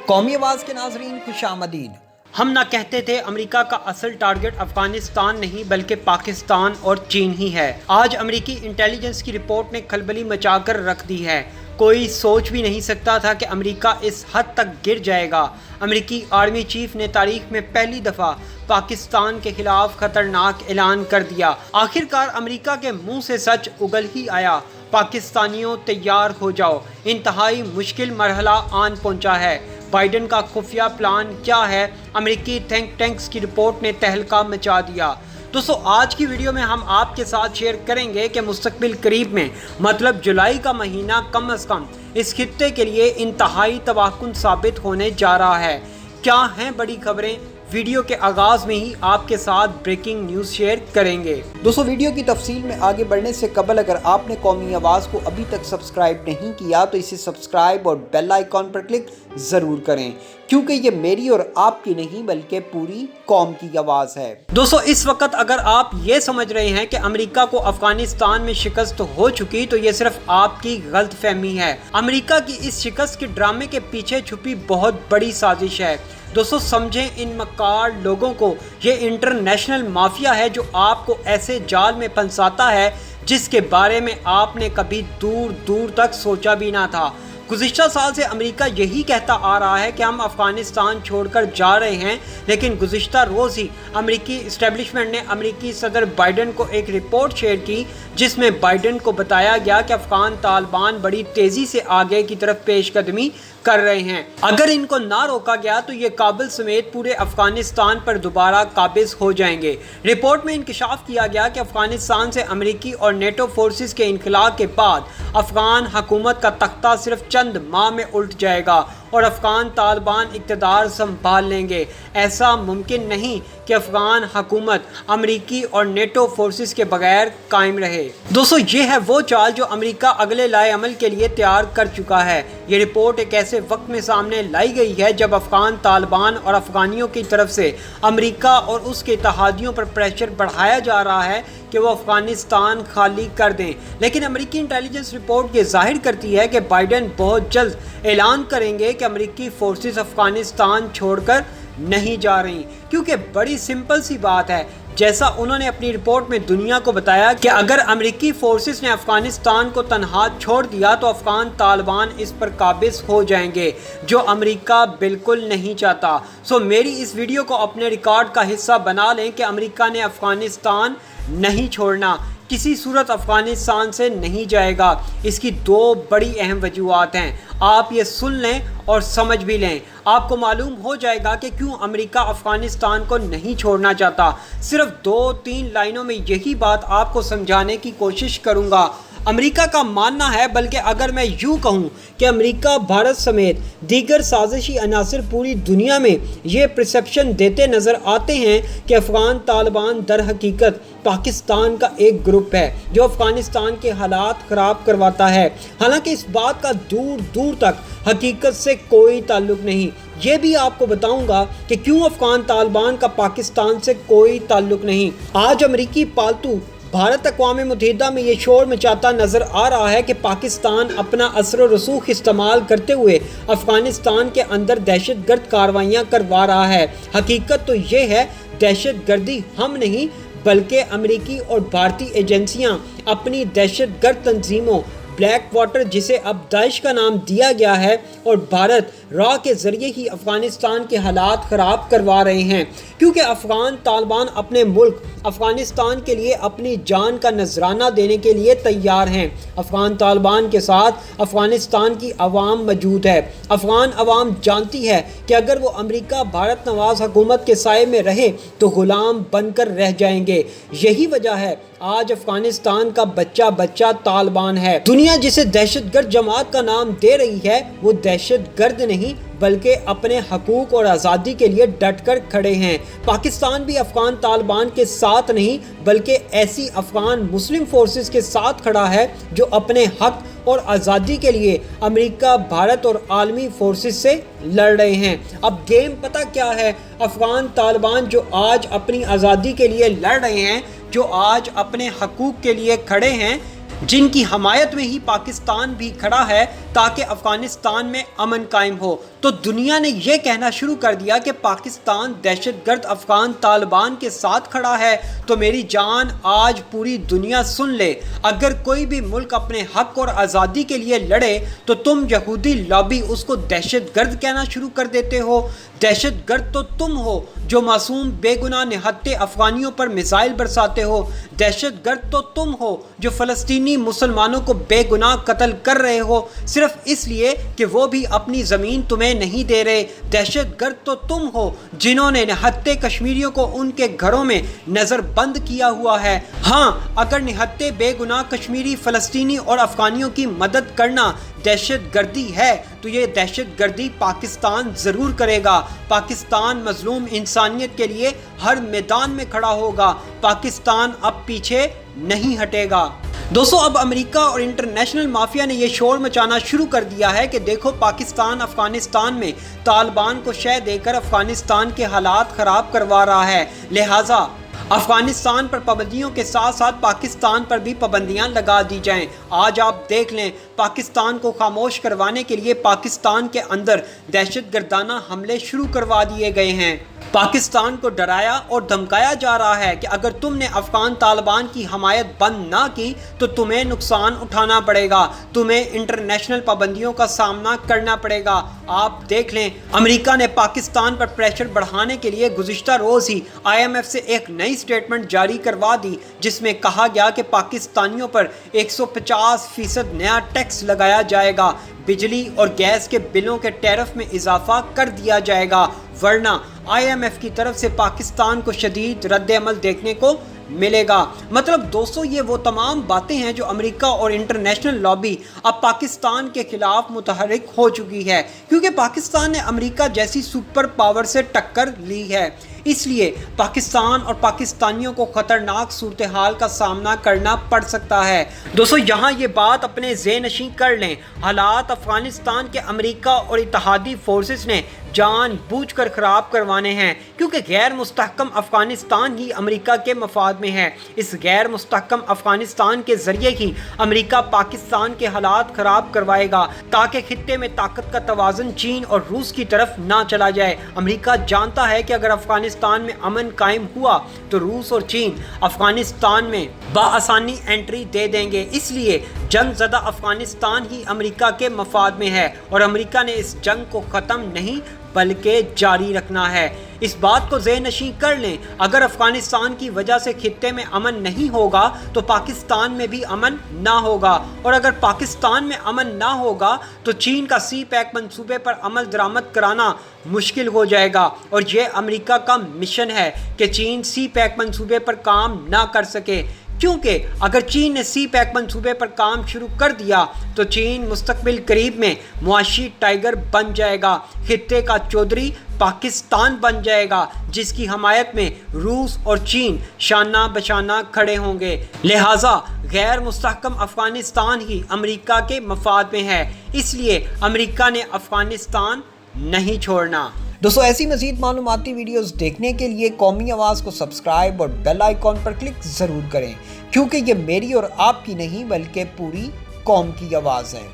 قومی آواز کے ناظرین خوش آمدید۔ ہم نہ کہتے تھے امریکہ کا اصل ٹارگٹ افغانستان نہیں بلکہ پاکستان اور چین ہی ہے۔ آج امریکی انٹیلیجنس کی رپورٹ نے کھلبلی مچا کر رکھ دی ہے۔ کوئی سوچ بھی نہیں سکتا تھا کہ امریکہ اس حد تک گر جائے گا۔ امریکی آرمی چیف نے تاریخ میں پہلی دفعہ پاکستان کے خلاف خطرناک اعلان کر دیا۔ آخرکار امریکہ کے منہ سے سچ اگل ہی آیا۔ پاکستانیوں تیار ہو جاؤ، انتہائی مشکل مرحلہ آن پہنچا ہے۔ بائیڈن کا خفیہ پلان کیا ہے؟ امریکی تھنک ٹینکس کی رپورٹ نے تہلکہ مچا دیا۔ دوستو، آج کی ویڈیو میں ہم آپ کے ساتھ شیئر کریں گے کہ مستقبل قریب میں مطلب جولائی کا مہینہ کم از کم اس خطے کے لیے انتہائی تباہ کن ثابت ہونے جا رہا ہے۔ کیا ہیں بڑی خبریں؟ ویڈیو کے آغاز میں ہی آپ کے ساتھ بریکنگ نیوز شیئر کریں گے۔ دوستو، ویڈیو کی تفصیل میں آگے بڑھنے سے قبل اگر آپ نے قومی آواز کو ابھی تک سبسکرائب نہیں کیا تو اسے سبسکرائب اور بیل آئیکن پر کلک ضرور کریں، کیونکہ یہ میری اور آپ کی نہیں بلکہ پوری قوم کی آواز ہے۔ دوستو، اس وقت اگر آپ یہ سمجھ رہے ہیں کہ امریکہ کو افغانستان میں شکست ہو چکی تو یہ صرف آپ کی غلط فہمی ہے۔ امریکہ کی اس شکست کے ڈرامے کے پیچھے چھپی بہت بڑی سازش ہے۔ دوستو، سمجھیں ان مکار لوگوں کو، یہ انٹرنیشنل مافیا ہے جو آپ کو ایسے جال میں پھنساتا ہے جس کے بارے میں آپ نے کبھی دور دور تک سوچا بھی نہ تھا۔ گزشتہ سال سے امریکہ یہی کہتا آ رہا ہے کہ ہم افغانستان چھوڑ کر جا رہے ہیں، لیکن گزشتہ روز ہی امریکی اسٹیبلشمنٹ نے امریکی صدر بائیڈن کو ایک رپورٹ شیئر کی جس میں بائیڈن کو بتایا گیا کہ افغان طالبان بڑی تیزی سے آگے کی طرف پیش قدمی کر رہے ہیں۔ اگر ان کو نہ روکا گیا تو یہ کابل سمیت پورے افغانستان پر دوبارہ قابض ہو جائیں گے۔ رپورٹ میں انکشاف کیا گیا کہ افغانستان سے امریکی اور نیٹو فورسز کے انخلاء کے بعد افغان حکومت کا تختہ صرف چند ماہ میں الٹ جائے گا اور افغان طالبان اقتدار سنبھال لیں گے۔ ایسا ممکن نہیں کہ افغان حکومت امریکی اور نیٹو فورسز کے بغیر قائم رہے۔ دوستو، یہ ہے وہ چال جو امریکہ اگلے لائے عمل کے لیے تیار کر چکا ہے۔ یہ رپورٹ ایک ایسے وقت میں سامنے لائی گئی ہے جب افغان طالبان اور افغانیوں کی طرف سے امریکہ اور اس کے اتحادیوں پر پریشر بڑھایا جا رہا ہے کہ وہ افغانستان خالی کر دیں، لیکن امریکی انٹیلیجنس رپورٹ یہ ظاہر کرتی ہے کہ بائیڈن بہت جلد اعلان کریں گے کہ امریکی فورسز افغانستان چھوڑ کر نہیں جا رہی، کیونکہ بڑی سمپل سی بات ہے۔ جیسا انہوں نے اپنی رپورٹ میں دنیا کو بتایا کہ اگر امریکی فورسز نے افغانستان کو تنہا چھوڑ دیا تو افغان طالبان اس پر قابض ہو جائیں گے، جو امریکہ بالکل نہیں چاہتا۔ میری اس ویڈیو کو اپنے ریکارڈ کا حصہ بنا لیں کہ امریکہ نے افغانستان نہیں چھوڑنا، کسی صورت افغانستان سے نہیں جائے گا۔ اس کی دو بڑی اہم وجوہات ہیں، آپ یہ سن لیں اور سمجھ بھی لیں۔ آپ کو معلوم ہو جائے گا کہ کیوں امریکہ افغانستان کو نہیں چھوڑنا چاہتا۔ صرف 2-3 لائنوں میں یہی بات آپ کو سمجھانے کی کوشش کروں گا۔ امریکہ کا ماننا ہے، بلکہ اگر میں یوں کہوں کہ امریکہ، بھارت سمیت دیگر سازشی عناصر پوری دنیا میں یہ پرسیپشن دیتے نظر آتے ہیں کہ افغان طالبان در حقیقت پاکستان کا ایک گروپ ہے جو افغانستان کے حالات خراب کرواتا ہے، حالانکہ اس بات کا دور دور تک حقیقت سے کوئی تعلق نہیں۔ یہ بھی آپ کو بتاؤں گا کہ کیوں افغان طالبان کا پاکستان سے کوئی تعلق نہیں۔ آج امریکی پالتو بھارت اقوام متحدہ میں یہ شور مچاتا نظر آ رہا ہے کہ پاکستان اپنا اثر و رسوخ استعمال کرتے ہوئے افغانستان کے اندر دہشت گرد کارروائیاں کروا رہا ہے۔ حقیقت تو یہ ہے، دہشت گردی ہم نہیں بلکہ امریکی اور بھارتی ایجنسیاں اپنی دہشت گرد تنظیموں بلیک واٹر، جسے اب داعش کا نام دیا گیا ہے، اور بھارت را کے ذریعے ہی افغانستان کے حالات خراب کروا رہے ہیں، کیونکہ افغان طالبان اپنے ملک افغانستان کے لیے اپنی جان کا نذرانہ دینے کے لیے تیار ہیں۔ افغان طالبان کے ساتھ افغانستان کی عوام موجود ہے۔ افغان عوام جانتی ہے کہ اگر وہ امریکہ بھارت نواز حکومت کے سائے میں رہے تو غلام بن کر رہ جائیں گے۔ یہی وجہ ہے آج افغانستان کا بچہ بچہ طالبان ہے۔ دنیا جسے دہشت گرد جماعت کا نام دے رہی ہے وہ دہشت گرد نہیں بلکہ اپنے حقوق اور آزادی کے لیے ڈٹ کر کھڑے ہیں۔ پاکستان بھی افغان طالبان کے ساتھ نہیں بلکہ ایسی افغان مسلم فورسز کے ساتھ کھڑا ہے جو اپنے حق اور آزادی کے لیے امریکہ، بھارت اور عالمی فورسز سے لڑ رہے ہیں۔ اب گیم پتہ کیا ہے؟ افغان طالبان جو آج اپنی آزادی کے لیے لڑ رہے ہیں، جو آج اپنے حقوق کے لیے کھڑے ہیں، جن کی حمایت میں ہی پاکستان بھی کھڑا ہے، تاکہ افغانستان میں امن قائم ہو، تو دنیا نے یہ کہنا شروع کر دیا کہ پاکستان دہشت گرد افغان طالبان کے ساتھ کھڑا ہے۔ تو میری جان آج پوری دنیا سن لے، اگر کوئی بھی ملک اپنے حق اور آزادی کے لیے لڑے تو تم یہودی لابی اس کو دہشت گرد کہنا شروع کر دیتے ہو۔ دہشت گرد تو تم ہو جو معصوم بے گناہ نہتے افغانیوں پر میزائل برساتے ہو۔ دہشت گرد تو تم ہو جو فلسطینی مسلمانوں کو بے گناہ قتل کر رہے ہو صرف اس لیے کہ وہ بھی اپنی زمین تمہیں نہیں دے رہے۔ دہشت گرد تو تم ہو جنہوں نے نہتے کشمیریوں کو ان کے گھروں میں نظر بند کیا ہوا ہے۔ ہاں، اگر نہتے بے گناہ کشمیری، فلسطینی اور افغانیوں کی مدد کرنا دہشت گردی ہے تو یہ دہشت گردی پاکستان ضرور کرے گا۔ پاکستان مظلوم انسانیت کے لیے ہر میدان میں کھڑا ہوگا۔ پاکستان اب پیچھے نہیں ہٹے گا۔ دوستو، اب امریکہ اور انٹرنیشنل مافیا نے یہ شور مچانا شروع کر دیا ہے کہ دیکھو پاکستان افغانستان میں طالبان کو شے دے کر افغانستان کے حالات خراب کروا رہا ہے، لہٰذا افغانستان پر پابندیوں کے ساتھ ساتھ پاکستان پر بھی پابندیاں لگا دی جائیں۔ آج آپ دیکھ لیں، پاکستان کو خاموش کروانے کے لیے پاکستان کے اندر دہشت گردانہ حملے شروع کروا دیے گئے ہیں۔ پاکستان کو ڈرایا اور دھمکایا جا رہا ہے کہ اگر تم نے افغان طالبان کی حمایت بند نہ کی تو تمہیں نقصان اٹھانا پڑے گا، تمہیں انٹرنیشنل پابندیوں کا سامنا کرنا پڑے گا۔ آپ دیکھ لیں، امریکہ نے پاکستان پر پریشر بڑھانے کے لیے گزشتہ روز ہی IMF سے ایک نئی سٹیٹمنٹ جاری کروا دی جس میں کہا گیا کہ پاکستانیوں پر 150% نیا ٹیکس لگایا جائے گا، بجلی اور گیس کے بلوں کے ٹیرف میں اضافہ کر دیا جائے گا، ورنہ IMF کی طرف سے پاکستان کو شدید رد عمل دیکھنے کو ملے گا۔ مطلب دوستو، یہ وہ تمام باتیں ہیں جو امریکہ اور انٹرنیشنل لابی اب پاکستان کے خلاف متحرک ہو چکی ہے، کیونکہ پاکستان نے امریکہ جیسی سپر پاور سے ٹکر لی ہے۔ اس لیے پاکستان اور پاکستانیوں کو خطرناک صورتحال کا سامنا کرنا پڑ سکتا ہے۔ دوستو، یہاں یہ بات اپنے ذہن نشین کر لیں، حالات افغانستان کے امریکہ اور اتحادی فورسز نے جان بوجھ کر خراب کروانے ہیں، کیونکہ غیر مستحکم افغانستان ہی امریکہ کے مفاد میں ہے۔ اس غیر مستحکم افغانستان کے ذریعے ہی امریکہ پاکستان کے حالات خراب کروائے گا تاکہ خطے میں طاقت کا توازن چین اور روس کی طرف نہ چلا جائے۔ امریکہ جانتا ہے کہ اگر افغانستان میں امن قائم ہوا تو روس اور چین افغانستان میں بآسانی انٹری دے دیں گے، اس لیے جنگ زدہ افغانستان ہی امریکہ کے مفاد میں ہے اور امریکہ نے اس جنگ کو ختم نہیں بلکہ جاری رکھنا ہے۔ اس بات کو ذہن نشین کر لیں، اگر افغانستان کی وجہ سے خطے میں امن نہیں ہوگا تو پاکستان میں بھی امن نہ ہوگا، اور اگر پاکستان میں امن نہ ہوگا تو چین کا سی پیک منصوبے پر عمل درآمد کرانا مشکل ہو جائے گا، اور یہ امریکہ کا مشن ہے کہ چین سی پیک منصوبے پر کام نہ کر سکے، کیونکہ اگر چین نے سی پیک منصوبے پر کام شروع کر دیا تو چین مستقبل قریب میں معاشی ٹائیگر بن جائے گا، خطے کا چودھری پاکستان بن جائے گا جس کی حمایت میں روس اور چین شانہ بشانہ کھڑے ہوں گے۔ لہٰذا غیر مستحکم افغانستان ہی امریکہ کے مفاد میں ہے، اس لیے امریکہ نے افغانستان نہیں چھوڑنا۔ دوستو، ایسی مزید معلوماتی ویڈیوز دیکھنے کے لیے قومی آواز کو سبسکرائب اور بیل آئیکن پر کلک ضرور کریں، کیونکہ یہ میری اور آپ کی نہیں بلکہ پوری قوم کی آواز ہے۔